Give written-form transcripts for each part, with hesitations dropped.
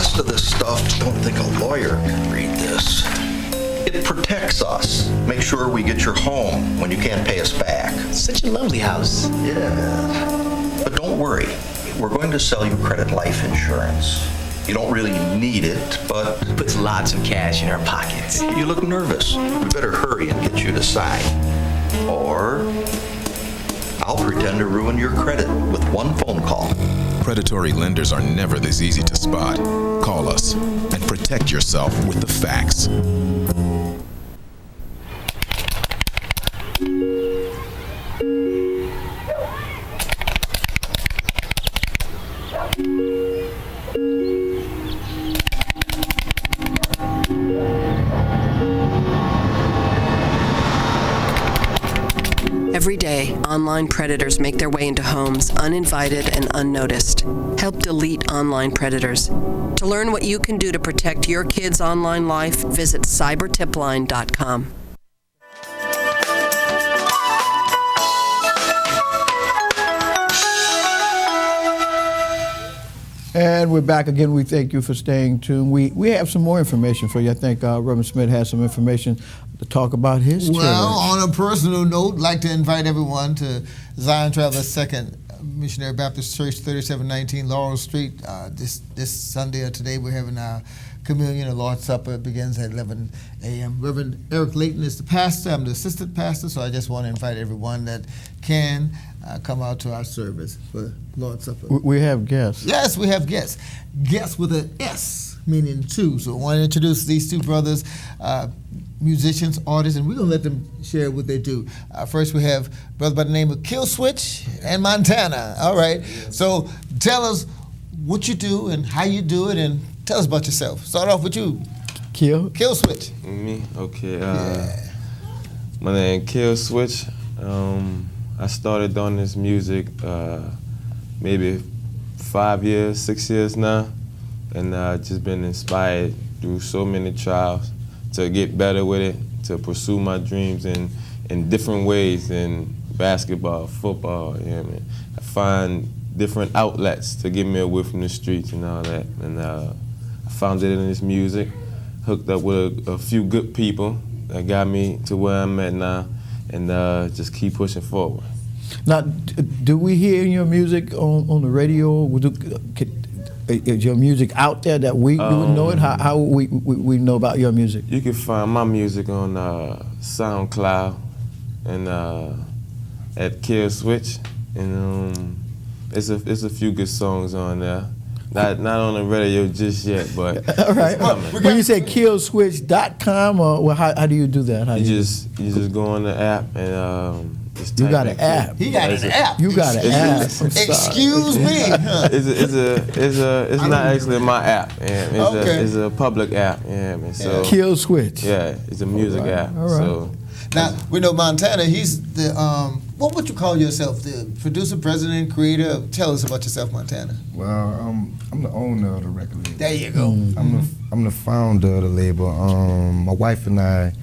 rest of this stuff, don't think a lawyer can read this. It protects us. Make sure we get your home when you can't pay us back. Such a lovely house. Yeah. But don't worry. We're going to sell you credit life insurance. You don't really need it, but... Puts lots of cash in our pockets. You look nervous. We better hurry and get you to sign. Or I'll pretend to ruin your credit with one phone call. Predatory lenders are never this easy to spot. Call us and protect yourself with the facts. Every day, online predators make their way into homes uninvited and unnoticed. Help delete online predators. To learn what you can do to protect your kids' online life, visit cybertipline.com. And we're back again. We thank you for staying tuned. We have some more information for you. I think Reverend Smith has some information to talk about his church. Well, on a personal note, I'd like to invite everyone to Zion Traveler Second Missionary Baptist Church, 3719 Laurel Street. This Sunday or today, we're having our communion and Lord's Supper. It begins at 11 a.m. Reverend Eric Layton is the pastor. I'm the assistant pastor, so I just want to invite everyone that can come out to our service for Lord's Supper. We have guests. Yes, we have guests. Guests with an S, meaning two. So I want to introduce these two brothers, musicians, artists, and we're going to let them share what they do. First, we have a brother by the name of Kill Switch and Montana. All right. So tell us what you do and how you do it, and tell us about yourself. Start off with you. Kill Switch. Me? Okay. My name Kill Switch. I started doing this music maybe 5 years, 6 years now, and just been inspired through so many trials to get better with it, to pursue my dreams in different ways than basketball, football, you know what I mean? I find different outlets to get me away from the streets and all that, and I found it in this music, hooked up with a few good people that got me to where I'm at now, and just keep pushing forward. Now, do we hear your music on the radio? Is your music out there that we would know it? How we know about your music? You can find my music on SoundCloud and at Kill Switch, and it's a few good songs on there. Not on the radio just yet, but all right. When you say killswitch.com, or how do you do that? You just go on the app and just you got an app. He got an app. You got an app. Excuse me. It's not actually my app. It's a public app. So Kill Switch. Yeah, it's a music app. All right. So now we know Montana. He's the what would you call yourself? The producer, president, creator? Tell us about yourself, Montana. Well, I'm the owner of the record label. There you go. I'm the founder of the label. My wife and I,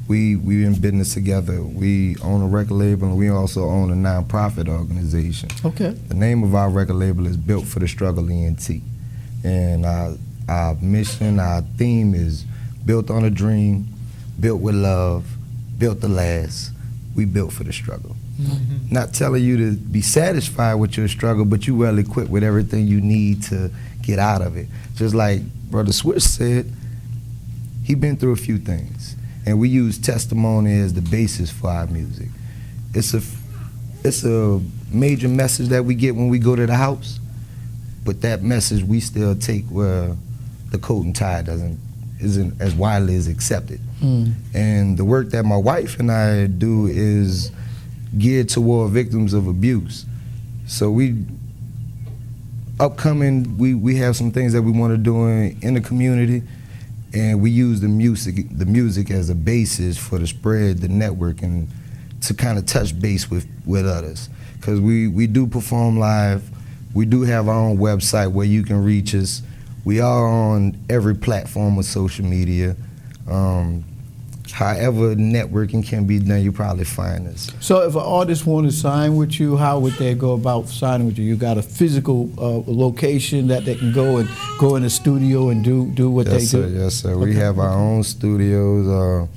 we in business together. We own a record label, and we also own a nonprofit organization. Okay. The name of our record label is Built for the Struggle Ent, and our mission, our theme is built on a dream, built with love, built to last. We built for the struggle. Mm-hmm. Not telling you to be satisfied with your struggle, but you well equipped with everything you need to get out of it. Just like Brother Switch said, he been through a few things, and we use testimony as the basis for our music. It's a major message that we get when we go to the house, but that message we still take where the coat and tie isn't as widely as accepted. And the work that my wife and I do is geared toward victims of abuse. So we have some things that we want to do in the community, and we use the music as a basis for the spread, the network, and to kind of touch base with others. Because we do perform live. We do have our own website where you can reach us. We are on every platform of social media. however networking can be done, you probably find us. So if an artist want to sign with you, how would they go about signing with you? You got a physical location that they can go in the studio and do what they do? Yes, sir. We have our own studios.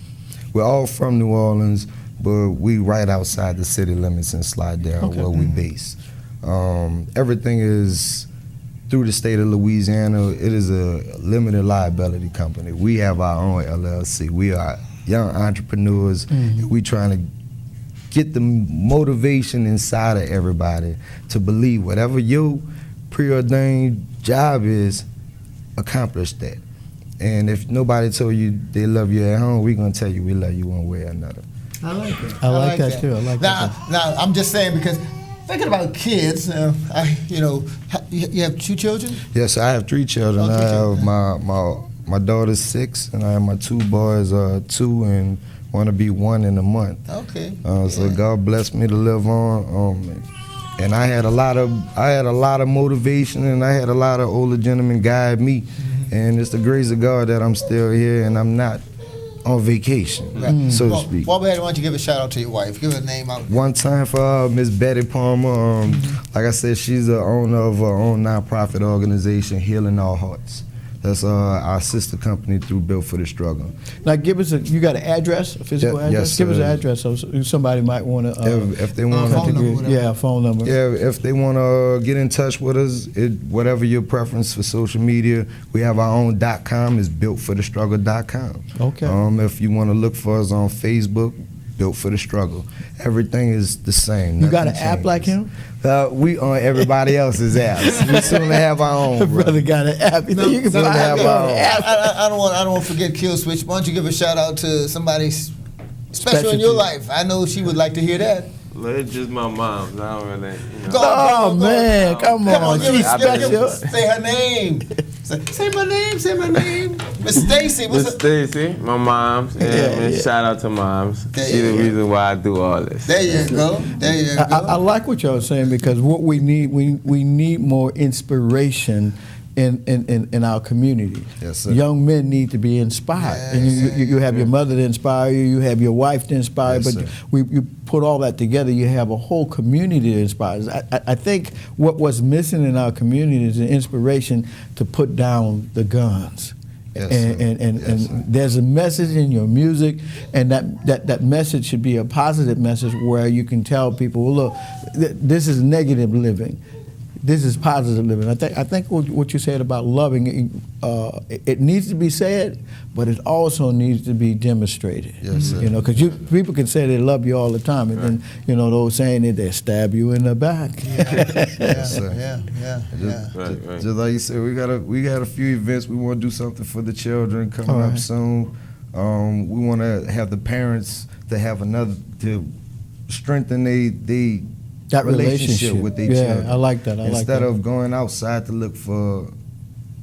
We're all from New Orleans, but we right outside the city limits in Slidell, where we base. Everything is through the state of Louisiana. It is a limited liability company. We have our own LLC. We are young entrepreneurs. And we trying to get the motivation inside of everybody to believe whatever your preordained job is, accomplish that. And if nobody told you they love you at home, we're gonna tell you we love you one way or another. I like it. I like that too. I like that. Now, I'm just saying, because thinking about kids, you have 2 children? Yes, I have 3 children. Oh, 3 I have children. my daughter's 6, and I have my 2 boys, 2 and want to be 1 in a month. Okay. So God blessed me to live on. And I had a lot of motivation, and I had a lot of older gentlemen guide me. And it's the grace of God that I'm still here and I'm not on vacation, so to speak. Why don't you give a shout out to your wife? Give her a name out. One time for Miss Betty Palmer. Like I said, she's the owner of her own nonprofit organization, Healing All Hearts. That's our sister company through Built for the Struggle. Now, give us you got an address, a physical address? Yes, give us an address so somebody might want to. If they want a phone number. Yeah, if they want to get in touch with us, whatever your preference for social media, we have our own .com. It's builtforthestruggle.com. Okay. If you want to look for us on Facebook, Built for the Struggle. Everything is the same. You got an app like him? We on everybody else's apps. We soon have our own. Brother got an app. You think you can I don't want to forget Kill Switch. Why don't you give a shout out to somebody special in your life? I know she would like to hear that. It's just my mom. I don't really, Come on. She's special. Say her name. Say my name. Say my name. Miss Stacy. Miss Stacy, my mom's. Shout out to moms. She's the reason why I do all this. There you go. I like what y'all saying, because what we need more inspiration in our community. Yes, sir. Young men need to be inspired. And you have your mother to inspire you, you have your wife to inspire, Yes, but sir. you put all that together, you have a whole community that inspires. I think what's missing in our community is an inspiration to put down the guns. Yes, And there's a message in your music, and that message should be a positive message where you can tell people, well, look, this is negative living. This is positive living. I think what you said about loving, it needs to be said, but it also needs to be demonstrated. Yes, sir. Because people can say they love you all the time, and then those saying it, they stab you in the back. Yes, sir. Yeah. Just like you said, we got a few events. We want to do something for the children coming up soon. We want to have the parents to have to strengthen that relationship with their children. I like that. Instead of going outside to look for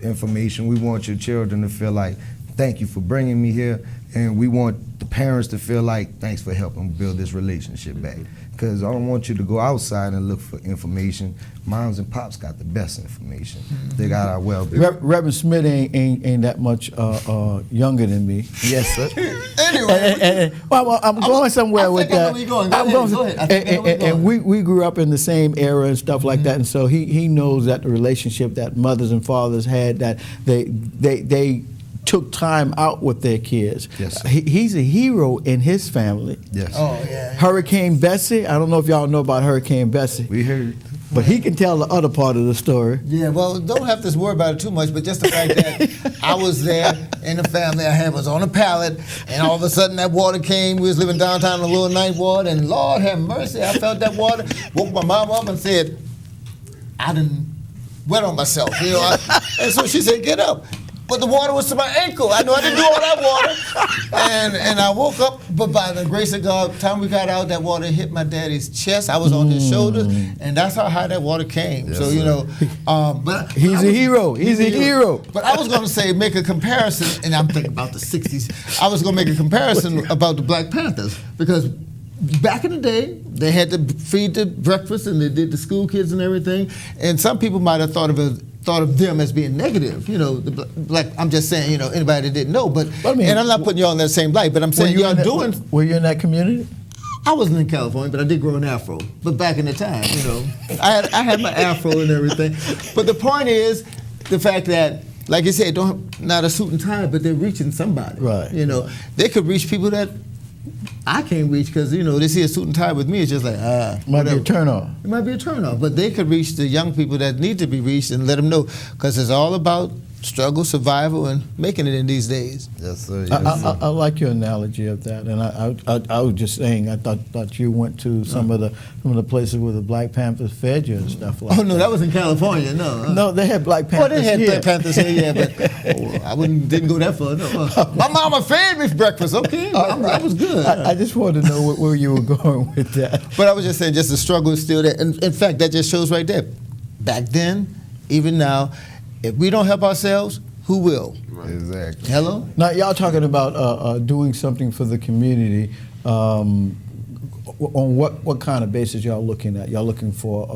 information, we want your children to feel like, thank you for bringing me here, and we want the parents to feel like, thanks for helping build this relationship back. Because I don't want you to go outside and look for information. Moms and pops got the best information. They got our well-being. Reverend Smith ain't that much younger than me. Yes, sir. Anyway, well, I'm going somewhere with that. Go ahead. And we grew up in the same era and stuff like that, and so he knows that the relationship that mothers and fathers had, that they took time out with their kids. Yes, sir. He's a hero in his family. Yes. Oh, yeah. Hurricane Bessie, I don't know if y'all know about Hurricane Bessie. We heard. But he can tell the other part of the story. Yeah, well, don't have to worry about it too much, but just the fact that I was there in the family I was on a pallet, and all of a sudden that water came. We was living downtown in a little ninth ward, and Lord have mercy, I felt that water. Woke my mom up and said, I done wet on myself, and so she said, get up. But the water was to my ankle. I knew I didn't do all that water. And I woke up, but by the grace of God, the time we got out, that water hit my daddy's chest. I was on his shoulders, and that's how high that water came. Yes, so, but he's a hero. He's a hero. But I was going to say, make a comparison, and I'm thinking about the 60s. I was going to make a comparison about the Black Panthers, because back in the day, they had to feed the breakfast and they did the school kids and everything. And some people might have thought of them as being negative, I'm just saying, anybody that didn't know, but and I'm not putting y'all in that same light, but I'm saying y'all doing. Were you in that community? I wasn't in California, but I did grow an afro. But back in the time, I had my afro and everything. But the point is the fact that, like you said, not a suit and tie, but they're reaching somebody. Right. They could reach people that I can't reach because, they see a suit and tie with me, it's just like, Might be a turnoff. It might be a turnoff, but they could reach the young people that need to be reached and let them know, because it's all about struggle, survival, and making it in these days. Yes, sir. I like your analogy of that, and I was just saying I thought you went to some of the places where the Black Panthers fed you and stuff like that. Oh no, that was in California. No, no, they had Black Panthers. Well, they had here. Black Panthers here, yeah, but I didn't go that far. No. My mama fed me for breakfast. Okay, that was good. I just wanted to know where you were going with that. But I was just saying, just the struggle is still there. And in fact, that just shows right there. Back then, even now, if we don't help ourselves, who will? Right. Exactly. Hello? Now, y'all talking about doing something for the community. On what kind of basis y'all looking at? Y'all looking for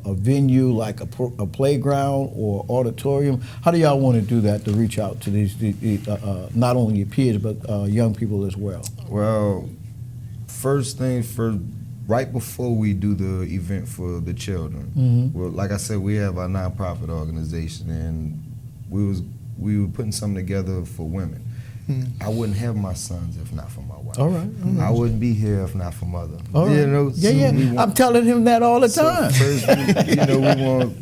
a venue like a playground or auditorium? How do y'all want to do that to reach out to these not only your peers but young people as well? Well, first thing first, right before we do the event for the children, well, like I said, we have our nonprofit organization, and we were putting something together for women. I wouldn't have my sons if not for my wife. All right. I wouldn't be here if not for mother. All right. Yeah. I'm telling him that all the time. First,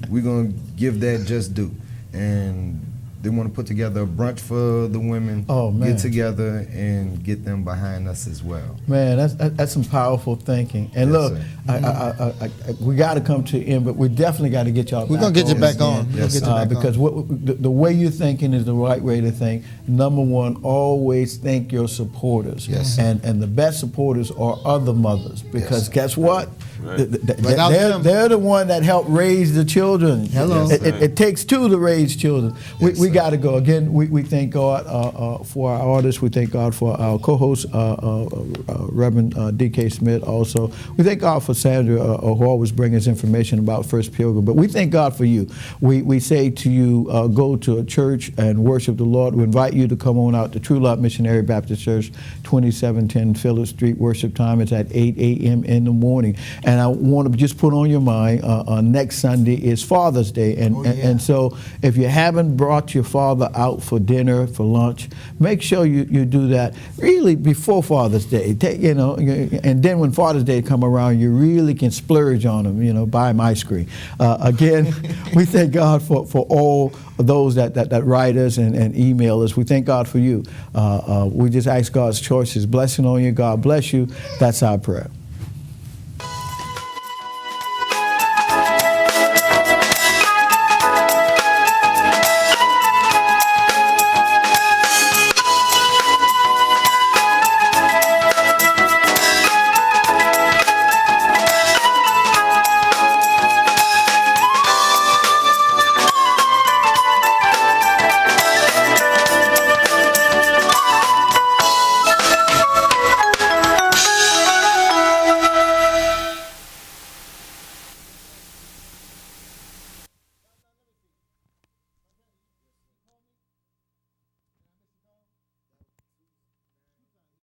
we're gonna give that just due, and they want to put together a brunch for the women. Oh, man. Get together and get them behind us as well. Man, that's some powerful thinking. And Yes, look, we got to come to the end, but we definitely got to get y'all. We're gonna get you back on. Yes, Because the way you're thinking is the right way to think. Number one, always thank your supporters. Yes. And the best supporters are other mothers, because guess what? Right. They're the one that helped raise the children. Hello. Yes, It takes two to raise children. We got to go. Again, we thank God for our artists. We thank God for our co-host, Reverend D.K. Smith also. We thank God for Sandra, who always brings us information about First Pilgrim. But we thank God for you. We say to you, go to a church and worship the Lord. We invite you to come on out to True Love Missionary Baptist Church, 2710 Phillip Street. Worship time is at 8 a.m. in the morning. And I want to just put on your mind, next Sunday is Father's Day. And so if you haven't brought your father out for dinner, for lunch, make sure you do that really before Father's Day. And then when Father's Day come around, you really can splurge on him, buy him ice cream. Again, we thank God for all of those that write us and email us. We thank God for you. We just ask God's choices. Blessing on you. God bless you. That's our prayer.